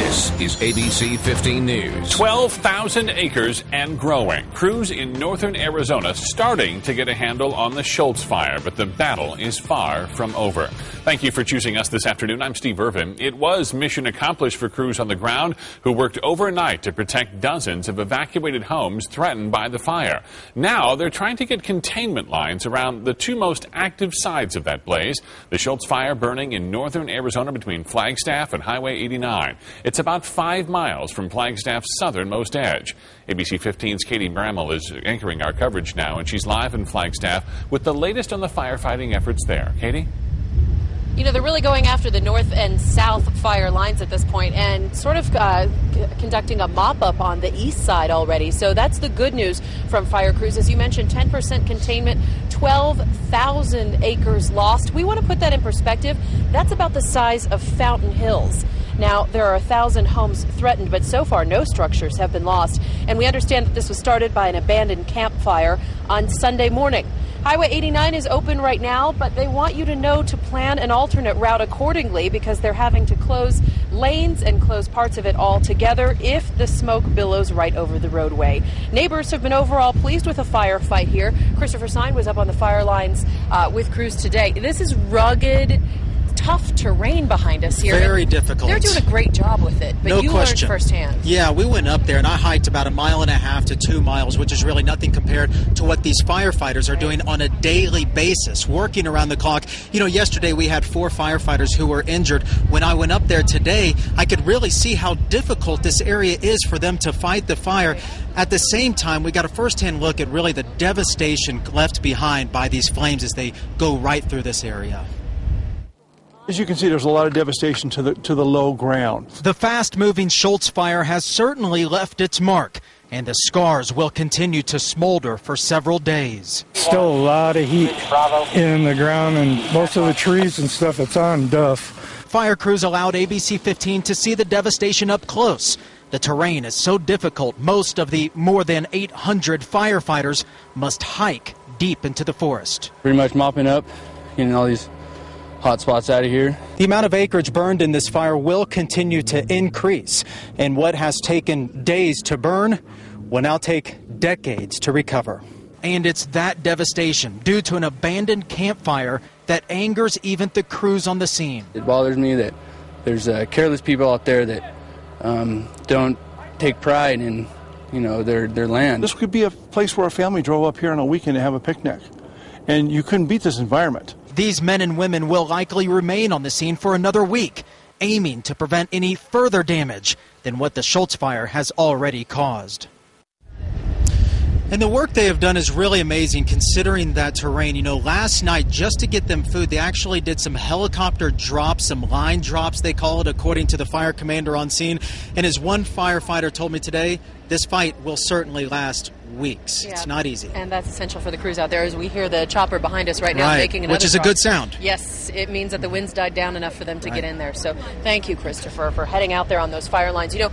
This is ABC 15 News. 12,000 acres and growing. Crews in northern Arizona starting to get a handle on the Schultz fire, but the battle is far from over. Thank you for choosing us this afternoon. I'm Steve Irvin. It was mission accomplished for crews on the ground who worked overnight to protect dozens of evacuated homes threatened by the fire. Now they're trying to get containment lines around the two most active sides of that blaze. The Schultz fire burning in northern Arizona between Flagstaff and Highway 89. It's about 5 miles from Flagstaff's southernmost edge. ABC 15's Katie Bramall is anchoring our coverage now, and she's live in Flagstaff with the latest on the firefighting efforts there. Katie? You know, they're really going after the north and south fire lines at this point and sort of conducting a mop-up on the east side already. So that's the good news from fire crews. As you mentioned, 10% containment, 12,000 acres lost. We want to put that in perspective. That's about the size of Fountain Hills. Now, there are 1,000 homes threatened, but so far no structures have been lost. And we understand that this was started by an abandoned campfire on Sunday morning. Highway 89 is open right now, but they want you to know to plan an alternate route accordingly because they're having to close lanes and close parts of it altogether if the smoke billows right over the roadway. Neighbors have been overall pleased with the firefight here. Christopher Stein was up on the fire lines with crews today. This is rugged, tough terrain behind us here. Very difficult. They're doing a great job with it, but no you question. learned firsthand. Yeah, we went up there and I hiked about 1.5 to 2 miles, which is really nothing compared to what these firefighters are doing on a daily basis, working around the clock. You know, yesterday we had 4 firefighters who were injured. When I went up there today, I could really see how difficult this area is for them to fight the fire. Right. At the same time, we got a first-hand look at really the devastation left behind by these flames as they go right through this area. As you can see, there's a lot of devastation to the low ground. The fast-moving Schultz fire has certainly left its mark, and the scars will continue to smolder for several days. Still a lot of heat in the ground, and most of the trees and stuff, it's on duff. Fire crews allowed ABC 15 to see the devastation up close. The terrain is so difficult, most of the more than 800 firefighters must hike deep into the forest. Pretty much mopping up, getting all these hot spots out of here. The amount of acreage burned in this fire will continue to increase, and what has taken days to burn will now take decades to recover. And it's that devastation due to an abandoned campfire that angers even the crews on the scene. It bothers me that there's careless people out there that don't take pride in, you know, their land. This could be a place where a family drove up here on a weekend to have a picnic, and you couldn't beat this environment. These men and women will likely remain on the scene for another week, aiming to prevent any further damage than what the Schultz fire has already caused. And the work they have done is really amazing considering that terrain. You know, last night, just to get them food, they actually did some helicopter drops, some line drops, they call it, according to the fire commander on scene. And as one firefighter told me today, this fight will certainly last weeks. Yeah, it's not easy. And that's essential for the crews out there as we hear the chopper behind us right now making another which is a good sound. Yes, it means that the wind's died down enough for them to get in there. So thank you, Christopher, for heading out there on those fire lines. You know,